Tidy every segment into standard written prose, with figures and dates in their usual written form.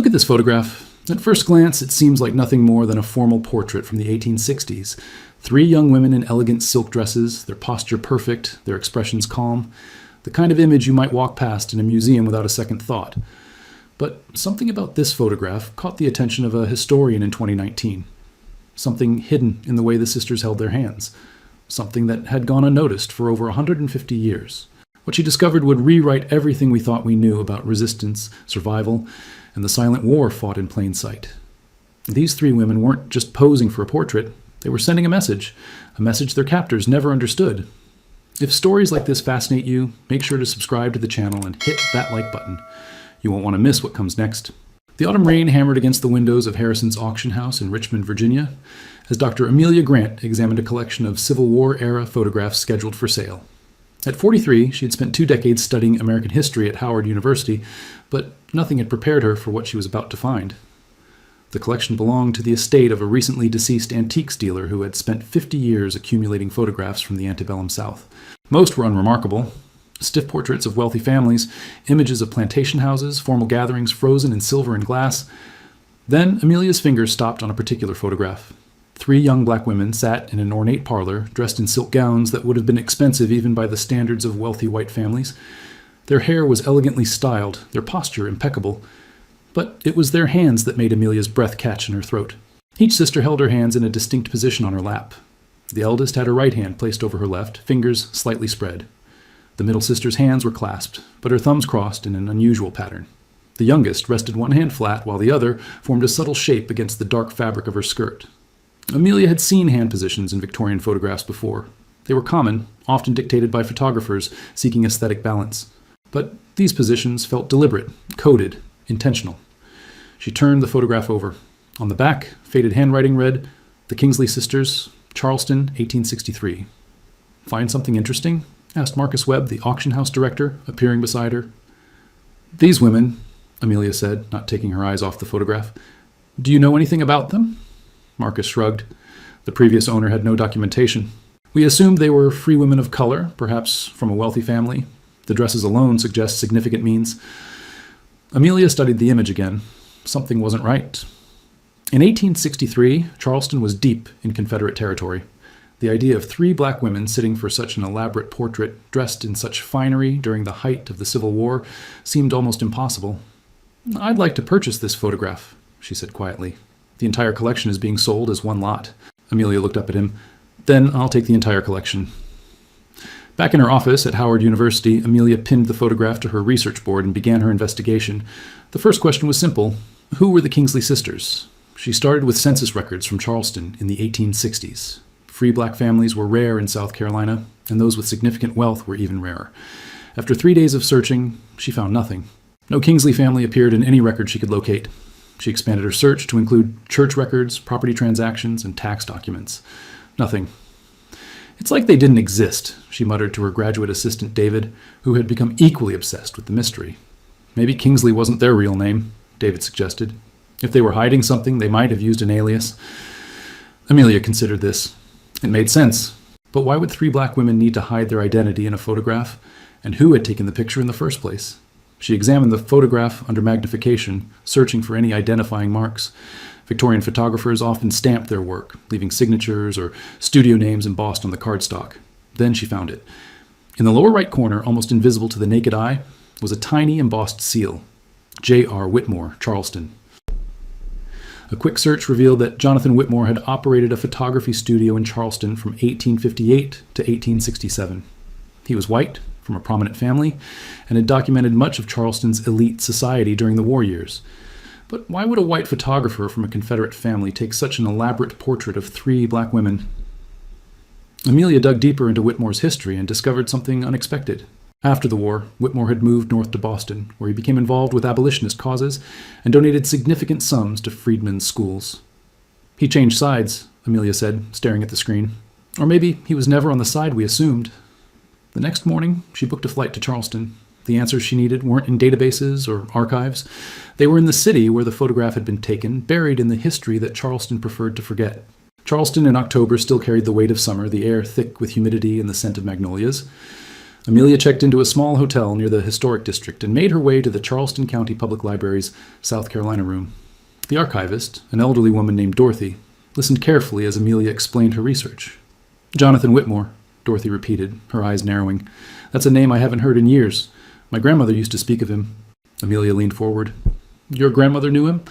at this photograph. At first glance, it seems like nothing more than a formal portrait from the 1860s. 3 young women in elegant silk dresses, their posture perfect, their expressions calm. The kind of image you might walk past in a museum without a second thought. But something about this photograph caught the attention of a historian in 2019. Something hidden in the way the sisters held their hands. Something that had gone unnoticed for over 150 years. What she discovered would rewrite everything we thought we knew about resistance, survival, and the silent war fought in plain sight. These 3 women weren't just posing for a portrait, they were sending a message their captors never understood. If stories like this fascinate you, make sure to subscribe to the channel and hit that like button. You won't want to miss what comes next. The autumn rain hammered against the windows of Harrison's auction house in Richmond, Virginia, as Dr. Amelia Grant examined a collection of Civil War-era photographs scheduled for sale. At 43, she had spent 2 decades studying American history at Howard University, but nothing had prepared her for what she was about to find. The collection belonged to the estate of a recently deceased antiques dealer who had spent 50 years accumulating photographs from the antebellum South. Most were unremarkable. Stiff portraits of wealthy families, images of plantation houses, formal gatherings frozen in silver and glass. Then Amelia's fingers stopped on a particular photograph. 3 young black women sat in an ornate parlor, dressed in silk gowns that would have been expensive even by the standards of wealthy white families. Their hair was elegantly styled, their posture impeccable. But it was their hands that made Amelia's breath catch in her throat. Each sister held her hands in a distinct position on her lap. The eldest had her right hand placed over her left, fingers slightly spread. The middle sister's hands were clasped, but her thumbs crossed in an unusual pattern. The youngest rested one hand flat, while the other formed a subtle shape against the dark fabric of her skirt. Amelia had seen hand positions in Victorian photographs before. They were common, often dictated by photographers seeking aesthetic balance. But these positions felt deliberate, coded, intentional. She turned the photograph over. On the back, faded handwriting read, "The Kingsley Sisters, Charleston, 1863. "Find something interesting?" asked Marcus Webb, the auction house director, appearing beside her. "These women," Amelia said, not taking her eyes off the photograph. "Do you know anything about them?" Marcus shrugged. The previous owner had no documentation. "We assumed they were free women of color, perhaps from a wealthy family. The dresses alone suggest significant means." Amelia studied the image again. Something wasn't right. In 1863, Charleston was deep in Confederate territory. The idea of 3 black women sitting for such an elaborate portrait, dressed in such finery during the height of the Civil War, seemed almost impossible. "I'd like to purchase this photograph," she said quietly. "The entire collection is being sold as one lot." Amelia looked up at him. "Then I'll take the entire collection." Back in her office at Howard University, Amelia pinned the photograph to her research board and began her investigation. The first question was simple. Who were the Kingsley sisters? She started with census records from Charleston in the 1860s. Free black families were rare in South Carolina, and those with significant wealth were even rarer. After 3 days of searching, she found nothing. No Kingsley family appeared in any record she could locate. She expanded her search to include church records, property transactions, and tax documents. Nothing. "It's like they didn't exist," she muttered to her graduate assistant David, who had become equally obsessed with the mystery. "Maybe Kingsley wasn't their real name," David suggested. "If they were hiding something, they might have used an alias." Amelia considered this. It made sense. But why would 3 black women need to hide their identity in a photograph? And who had taken the picture in the first place? She examined the photograph under magnification, searching for any identifying marks. Victorian photographers often stamped their work, leaving signatures or studio names embossed on the cardstock. Then she found it. In the lower right corner, almost invisible to the naked eye, was a tiny embossed seal. J.R. Whitmore, Charleston. A quick search revealed that Jonathan Whitmore had operated a photography studio in Charleston from 1858 to 1867. He was white, from a prominent family, and had documented much of Charleston's elite society during the war years. But why would a white photographer from a Confederate family take such an elaborate portrait of 3 black women? Amelia dug deeper into Whitmore's history and discovered something unexpected. After the war, Whitmore had moved north to Boston, where he became involved with abolitionist causes and donated significant sums to freedmen's schools. "He changed sides," Amelia said, staring at the screen. "Or maybe he was never on the side we assumed." The next morning, she booked a flight to Charleston. The answers she needed weren't in databases or archives. They were in the city where the photograph had been taken, buried in the history that Charleston preferred to forget. Charleston in October still carried the weight of summer, the air thick with humidity and the scent of magnolias. Amelia checked into a small hotel near the historic district and made her way to the Charleston County Public Library's South Carolina room. The archivist, an elderly woman named Dorothy, listened carefully as Amelia explained her research. Jonathan Whitmore, Dorothy repeated, her eyes narrowing. That's a name I haven't heard in years. My grandmother used to speak of him. Amelia leaned forward. Your grandmother knew him?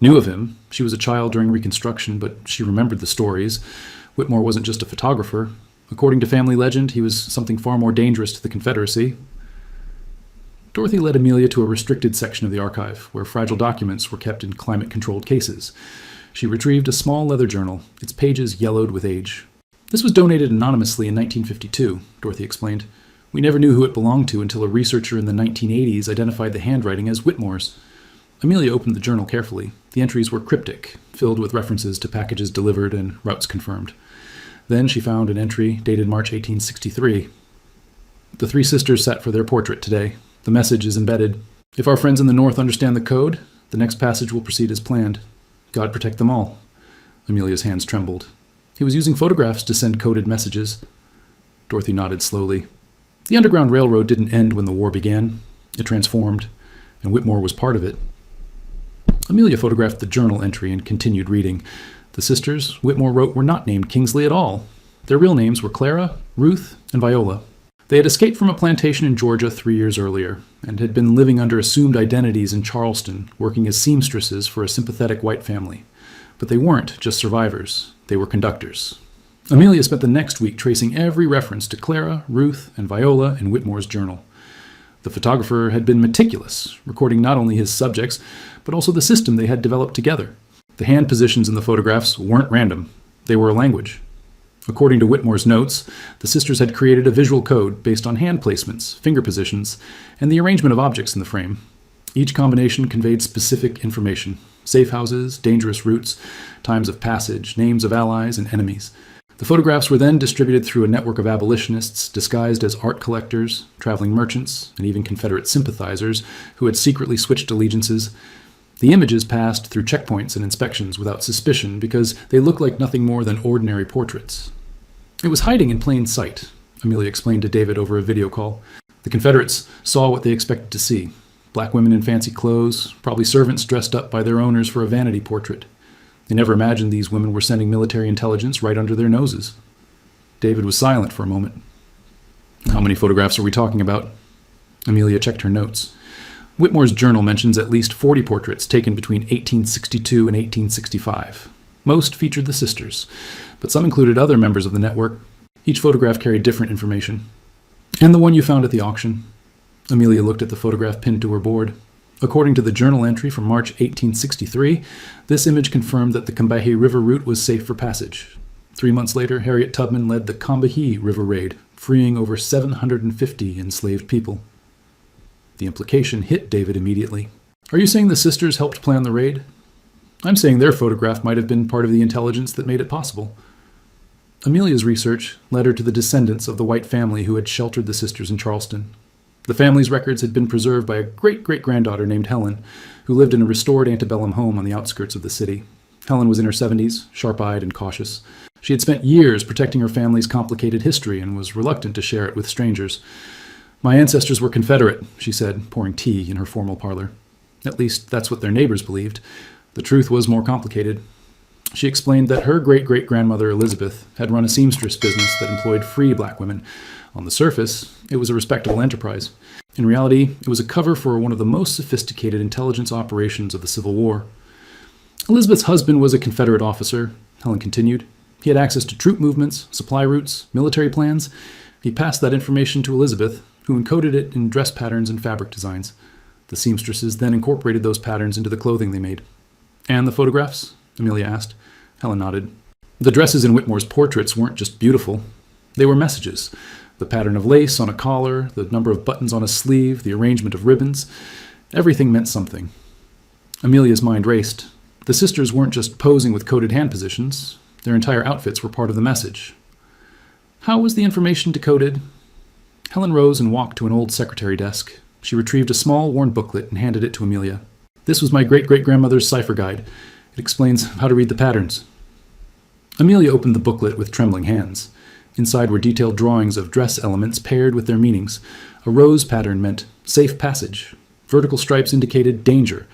Knew of him. She was a child during Reconstruction, but she remembered the stories. Whitmore wasn't just a photographer. According to family legend, he was something far more dangerous to the Confederacy. Dorothy led Amelia to a restricted section of the archive, where fragile documents were kept in climate-controlled cases. She retrieved a small leather journal, its pages yellowed with age. This was donated anonymously in 1952, Dorothy explained. We never knew who it belonged to until a researcher in the 1980s identified the handwriting as Whitmore's. Amelia opened the journal carefully. The entries were cryptic, filled with references to packages delivered and routes confirmed. Then she found an entry dated March 1863. The three sisters sat for their portrait today. The message is embedded. If our friends in the North understand the code, the next passage will proceed as planned. God protect them all. Amelia's hands trembled. He was using photographs to send coded messages. Dorothy nodded slowly. The Underground Railroad didn't end when the war began. It transformed, and Whitmore was part of it. Amelia photographed the journal entry and continued reading. The sisters, Whitmore wrote, were not named Kingsley at all. Their real names were Clara, Ruth, and Viola. They had escaped from a plantation in Georgia 3 years earlier, and had been living under assumed identities in Charleston, working as seamstresses for a sympathetic white family. But they weren't just survivors. They were conductors. Amelia spent the next week tracing every reference to Clara, Ruth, and Viola in Whitmore's journal. The photographer had been meticulous, recording not only his subjects, but also the system they had developed together. The hand positions in the photographs weren't random. They were a language. According to Whitmore's notes, the sisters had created a visual code based on hand placements, finger positions, and the arrangement of objects in the frame. Each combination conveyed specific information: safe houses, dangerous routes, times of passage, names of allies and enemies. The photographs were then distributed through a network of abolitionists disguised as art collectors, traveling merchants, and even Confederate sympathizers who had secretly switched allegiances. The images passed through checkpoints and inspections without suspicion because they looked like nothing more than ordinary portraits. It was hiding in plain sight, Amelia explained to David over a video call. The Confederates saw what they expected to see: black women in fancy clothes, probably servants dressed up by their owners for a vanity portrait. They never imagined these women were sending military intelligence right under their noses. David was silent for a moment. How many photographs are we talking about? Amelia checked her notes. Whitmore's journal mentions at least 40 portraits taken between 1862 and 1865. Most featured the sisters, but some included other members of the network. Each photograph carried different information. And the one you found at the auction? Amelia looked at the photograph pinned to her board. According to the journal entry from March 1863, this image confirmed that the Combahee River route was safe for passage. 3 months later, Harriet Tubman led the Combahee River Raid, freeing over 750 enslaved people. The implication hit David immediately. Are you saying the sisters helped plan the raid? I'm saying their photograph might have been part of the intelligence that made it possible. Amelia's research led her to the descendants of the white family who had sheltered the sisters in Charleston. The family's records had been preserved by a great-great-granddaughter named Helen, who lived in a restored antebellum home on the outskirts of the city. Helen was in her 70s, sharp-eyed and cautious. She had spent years protecting her family's complicated history and was reluctant to share it with strangers. My ancestors were Confederate, she said, pouring tea in her formal parlor. At least that's what their neighbors believed. The truth was more complicated. She explained that her great-great-grandmother Elizabeth had run a seamstress business that employed free black women. On the surface, it was a respectable enterprise. In reality, it was a cover for one of the most sophisticated intelligence operations of the Civil War. Elizabeth's husband was a Confederate officer, Helen continued. He had access to troop movements, supply routes, military plans. He passed that information to Elizabeth, who encoded it in dress patterns and fabric designs. The seamstresses then incorporated those patterns into the clothing they made. And the photographs? Amelia asked. Helen nodded. The dresses in Whitmore's portraits weren't just beautiful. They were messages. The pattern of lace on a collar, the number of buttons on a sleeve, the arrangement of ribbons. Everything meant something. Amelia's mind raced. The sisters weren't just posing with coded hand positions. Their entire outfits were part of the message. How was the information decoded? Helen rose and walked to an old secretary desk. She retrieved a small, worn booklet and handed it to Amelia. This was my great-great-grandmother's cipher guide. It explains how to read the patterns. Amelia opened the booklet with trembling hands. Inside were detailed drawings of dress elements paired with their meanings. A rose pattern meant safe passage. Vertical stripes indicated danger.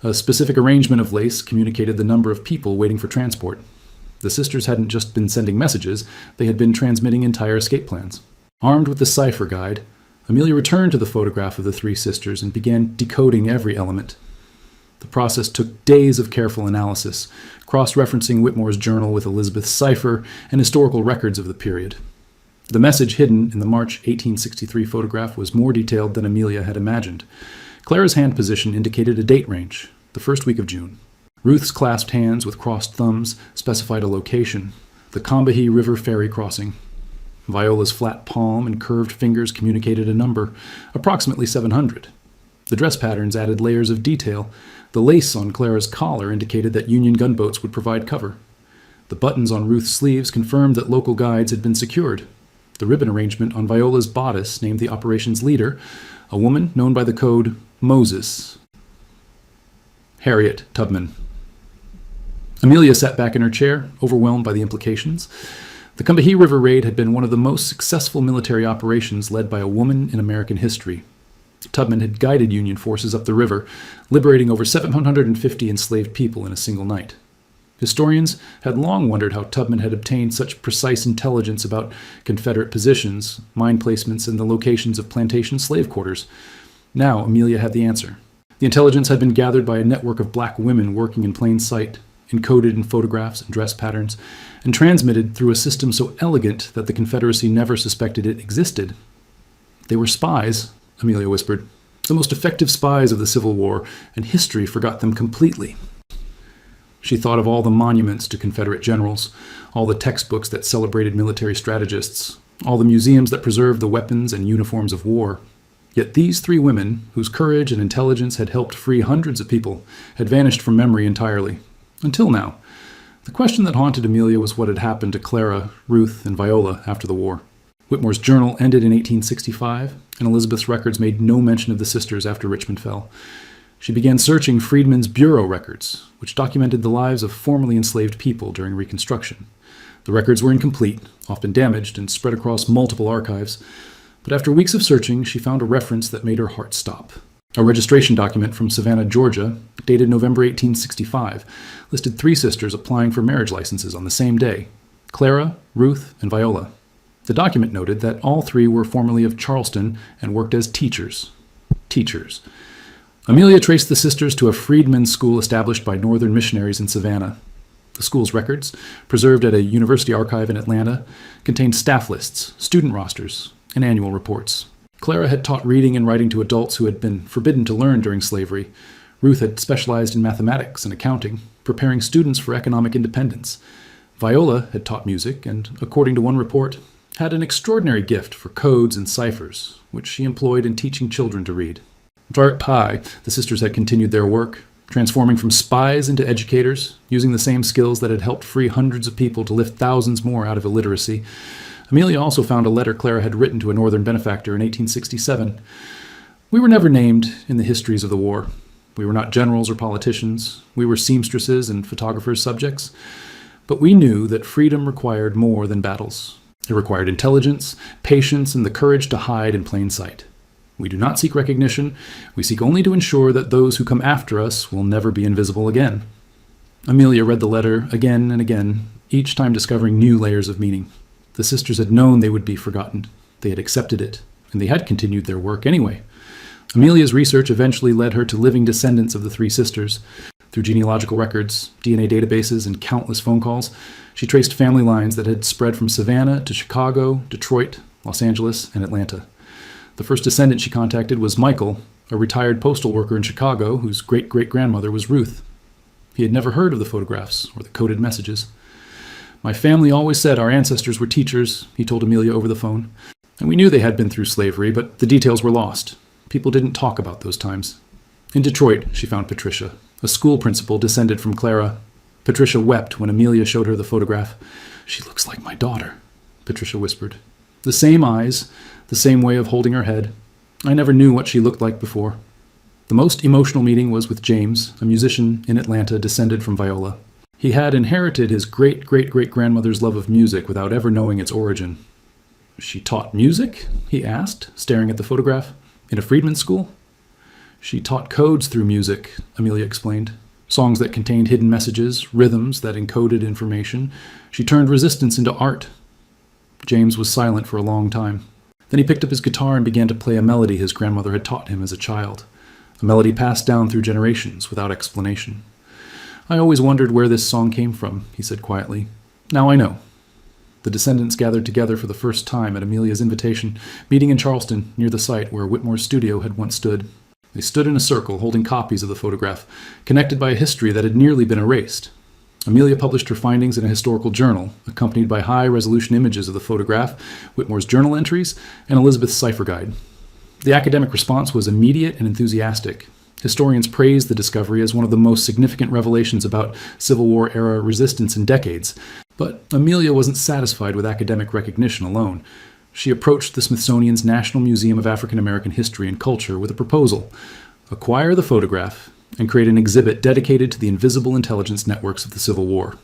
A specific arrangement of lace communicated the number of people waiting for transport. The sisters hadn't just been sending messages, they had been transmitting entire escape plans. Armed with the cipher guide, Amelia returned to the photograph of the three sisters and began decoding every element. The process took days of careful analysis, cross-referencing Whitmore's journal with Elizabeth's cipher and historical records of the period. The message hidden in the March 1863 photograph was more detailed than Amelia had imagined. Clara's hand position indicated a date range, the first week of June. Ruth's clasped hands with crossed thumbs specified a location, the Combahee River ferry crossing. Viola's flat palm and curved fingers communicated a number, approximately 700. The dress patterns added layers of detail. The lace on Clara's collar indicated that Union gunboats would provide cover. The buttons on Ruth's sleeves confirmed that local guides had been secured. The ribbon arrangement on Viola's bodice named the operation's leader, a woman known by the code Moses, Harriet Tubman. Amelia sat back in her chair, overwhelmed by the implications. The Combahee River raid had been one of the most successful military operations led by a woman in American history. Tubman had guided Union forces up the river, liberating over 750 enslaved people in a single night. Historians had long wondered how Tubman had obtained such precise intelligence about Confederate positions, mine placements, and the locations of plantation slave quarters. Now Amelia had the answer. The intelligence had been gathered by a network of black women working in plain sight, encoded in photographs and dress patterns, and transmitted through a system so elegant that the Confederacy never suspected it existed. They were spies, Amelia whispered, the most effective spies of the Civil War, and history forgot them completely. She thought of all the monuments to Confederate generals, all the textbooks that celebrated military strategists, all the museums that preserved the weapons and uniforms of war. Yet these three women, whose courage and intelligence had helped free hundreds of people, had vanished from memory entirely. Until now. The question that haunted Amelia was what had happened to Clara, Ruth, and Viola after the war. Whitmore's journal ended in 1865, and Elizabeth's records made no mention of the sisters after Richmond fell. She began searching Freedmen's Bureau records, which documented the lives of formerly enslaved people during Reconstruction. The records were incomplete, often damaged, and spread across multiple archives. But after weeks of searching, she found a reference that made her heart stop. A registration document from Savannah, Georgia, dated November 1865, listed three sisters applying for marriage licenses on the same day, Clara, Ruth, and Viola. The document noted that all three were formerly of Charleston and worked as teachers. Amelia traced the sisters to a freedmen's school established by Northern missionaries in Savannah. The school's records, preserved at a university archive in Atlanta, contained staff lists, student rosters, and annual reports. Clara had taught reading and writing to adults who had been forbidden to learn during slavery. Ruth had specialized in mathematics and accounting, preparing students for economic independence. Viola had taught music and, according to one report, had an extraordinary gift for codes and ciphers, which she employed in teaching children to read. At Pi, the sisters had continued their work, transforming from spies into educators, using the same skills that had helped free hundreds of people to lift thousands more out of illiteracy. Amelia also found a letter Clara had written to a Northern benefactor in 1867. We were never named in the histories of the war. We were not generals or politicians. We were seamstresses and photographers' subjects. But we knew that freedom required more than battles. It required intelligence, patience, and the courage to hide in plain sight. We do not seek recognition. We seek only to ensure that those who come after us will never be invisible again. Amelia read the letter again and again, each time discovering new layers of meaning. The sisters had known they would be forgotten. They had accepted it, and they had continued their work anyway. Amelia's research eventually led her to living descendants of the three sisters. Through genealogical records, DNA databases, and countless phone calls, she traced family lines that had spread from Savannah to Chicago, Detroit, Los Angeles, and Atlanta. The first descendant she contacted was Michael, a retired postal worker in Chicago whose great-great-grandmother was Ruth. He had never heard of the photographs or the coded messages. My family always said our ancestors were teachers, he told Amelia over the phone. And we knew they had been through slavery, but the details were lost. People didn't talk about those times. In Detroit, she found Patricia, a school principal descended from Clara. Patricia wept when Amelia showed her the photograph. "She looks like my daughter," Patricia whispered. The same eyes, the same way of holding her head. I never knew what she looked like before. The most emotional meeting was with James, a musician in Atlanta descended from Viola. He had inherited his great-great-great-grandmother's love of music without ever knowing its origin. She taught music? He asked, staring at the photograph. In a freedmen's school? She taught codes through music, Amelia explained. Songs that contained hidden messages, rhythms that encoded information. She turned resistance into art. James was silent for a long time. Then he picked up his guitar and began to play a melody his grandmother had taught him as a child. A melody passed down through generations without explanation. I always wondered where this song came from, he said quietly. Now I know. The descendants gathered together for the first time at Amelia's invitation, meeting in Charleston, near the site where Whitmore's studio had once stood. They stood in a circle, holding copies of the photograph, connected by a history that had nearly been erased. Amelia published her findings in a historical journal, accompanied by high-resolution images of the photograph, Whitmore's journal entries, and Elizabeth's cipher guide. The academic response was immediate and enthusiastic. Historians praised the discovery as one of the most significant revelations about Civil War-era resistance in decades. But Amelia wasn't satisfied with academic recognition alone. She approached the Smithsonian's National Museum of African American History and Culture with a proposal: acquire the photograph and create an exhibit dedicated to the invisible intelligence networks of the Civil War.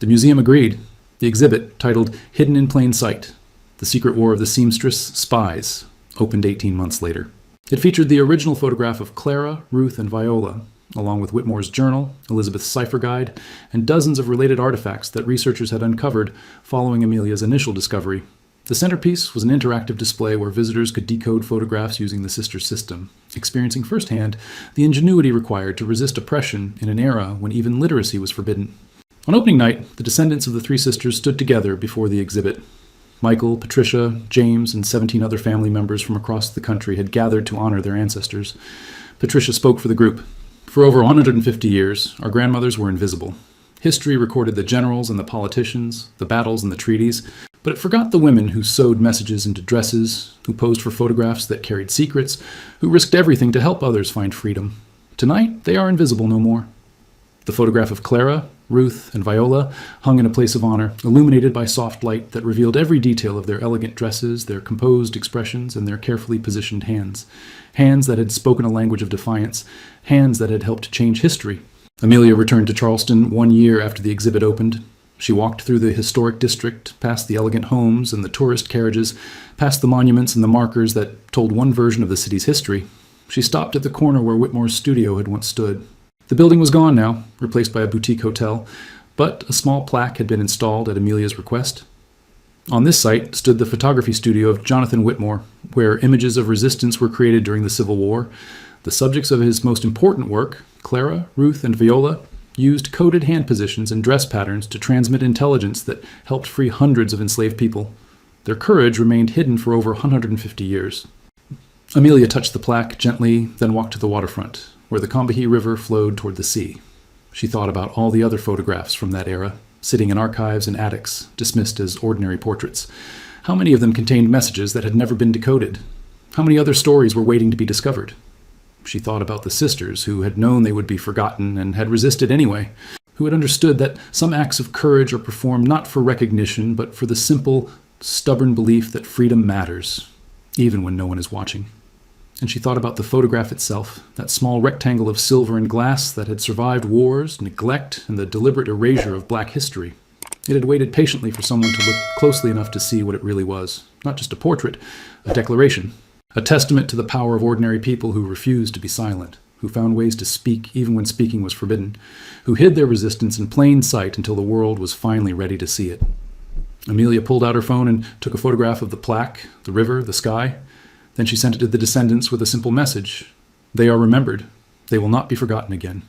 The museum agreed. The exhibit, titled Hidden in Plain Sight: The Secret War of the Seamstress Spies, opened 18 months later. It featured the original photograph of Clara, Ruth, and Viola, along with Whitmore's journal, Elizabeth's cipher guide, and dozens of related artifacts that researchers had uncovered following Amelia's initial discovery. The centerpiece was an interactive display where visitors could decode photographs using the sister system, experiencing firsthand the ingenuity required to resist oppression in an era when even literacy was forbidden. On opening night, the descendants of the three sisters stood together before the exhibit. Michael, Patricia, James, and 17 other family members from across the country had gathered to honor their ancestors. Patricia spoke for the group. For over 150 years, our grandmothers were invisible. History recorded the generals and the politicians, the battles and the treaties, but it forgot the women who sewed messages into dresses, who posed for photographs that carried secrets, who risked everything to help others find freedom. Tonight, they are invisible no more. The photograph of Clara, Ruth, and Viola hung in a place of honor, illuminated by soft light that revealed every detail of their elegant dresses, their composed expressions, and their carefully positioned hands. Hands that had spoken a language of defiance, hands that had helped change history. Amelia returned to Charleston 1 year after the exhibit opened. She walked through the historic district, past the elegant homes and the tourist carriages, past the monuments and the markers that told one version of the city's history. She stopped at the corner where Whitmore's studio had once stood. The building was gone now, replaced by a boutique hotel, but a small plaque had been installed at Amelia's request. On this site stood the photography studio of Jonathan Whitmore, where images of resistance were created during the Civil War. The subjects of his most important work, Clara, Ruth, and Viola, used coded hand positions and dress patterns to transmit intelligence that helped free hundreds of enslaved people. Their courage remained hidden for over 150 years. Amelia touched the plaque gently, then walked to the waterfront, where the Combahee River flowed toward the sea. She thought about all the other photographs from that era, sitting in archives and attics, dismissed as ordinary portraits. How many of them contained messages that had never been decoded? How many other stories were waiting to be discovered? She thought about the sisters who had known they would be forgotten and had resisted anyway, who had understood that some acts of courage are performed not for recognition, but for the simple, stubborn belief that freedom matters, even when no one is watching. And she thought about the photograph itself, that small rectangle of silver and glass that had survived wars, neglect, and the deliberate erasure of black history. It had waited patiently for someone to look closely enough to see what it really was. Not just a portrait, a declaration. A testament to the power of ordinary people who refused to be silent, who found ways to speak even when speaking was forbidden, who hid their resistance in plain sight until the world was finally ready to see it. Amelia pulled out her phone and took a photograph of the plaque, the river, the sky. Then she sent it to the descendants with a simple message: they are remembered. They will not be forgotten again.